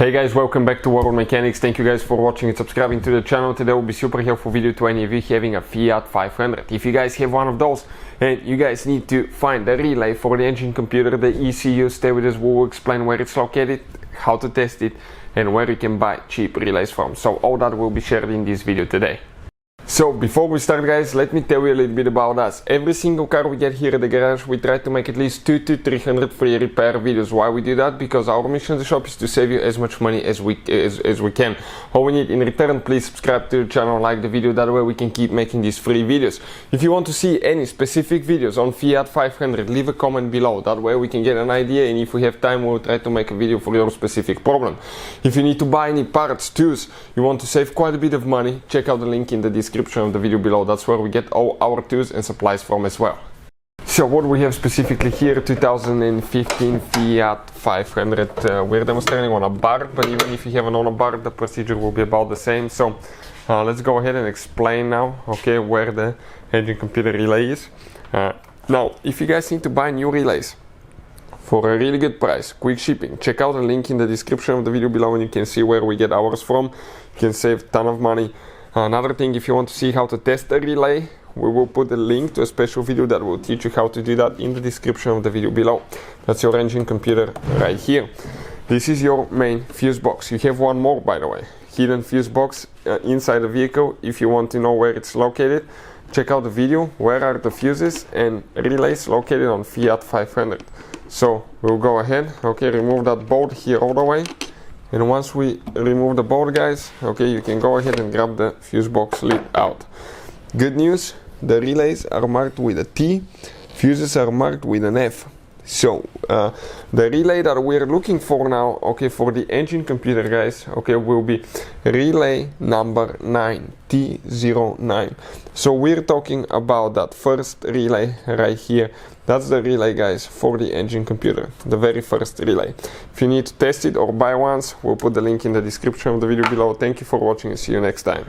Hey guys, welcome back to World Mechanics. Thank you guys for watching and subscribing to the channel. Today will be super helpful video to any of you having a Fiat 500. If you guys have one of those and you guys need to find the relay for the engine computer, the ECU, stay with us. We will explain where it's located, how to test it, and where you can buy cheap relays from. So all that will be shared in this video today. So before we start guys, let me tell you a little bit about us. Every single car we get here at the garage, we try to make at least 200 to 300 free repair videos. Why we do that? Because our mission in the shop is to save you as much money as we can. All we need in return, please subscribe to the channel, like the video, that way we can keep making these free videos. If you want to see any specific videos on Fiat 500, leave a comment below, that way we can get an idea, and if we have time we'll try to make a video for your specific problem. If you need to buy any parts, tools, you want to save quite a bit of money, check out the link in the description of the video below. That's where we get all our tools and supplies from as well. So what we have specifically here, 2015 Fiat 500. We're demonstrating on Abarth, but even if you have an on Abarth, the procedure will be about the same. So let's go ahead and explain now, okay, where the engine computer relay is. Now, if you guys need to buy new relays for a really good price, quick shipping, check out the link in the description of the video below and you can see where we get ours from. You can save a ton of money. Another thing, if you want to see how to test a relay, we will put a link to a special video that will teach you how to do that in the description of the video below. That's your engine computer right here. This is your main fuse box. You have one more, by the way, hidden fuse box inside the vehicle. If you want to know where it's located, check out the video, where are the fuses and relays located on Fiat 500. So we'll go ahead, okay, remove that bolt here all the way. And once we remove the bolt, guys, okay, you can go ahead and grab the fuse box lid out. Good news, the relays are marked with a T, fuses are marked with an F. So the relay that we're looking for now, okay, for the engine computer, guys, okay, will be relay number 9, T09. So we're talking about that first relay right here. That's the relay, guys, for the engine computer, the very first relay. If you need to test it or buy ones, we'll put the link in the description of the video below. Thank you for watching and see you next time.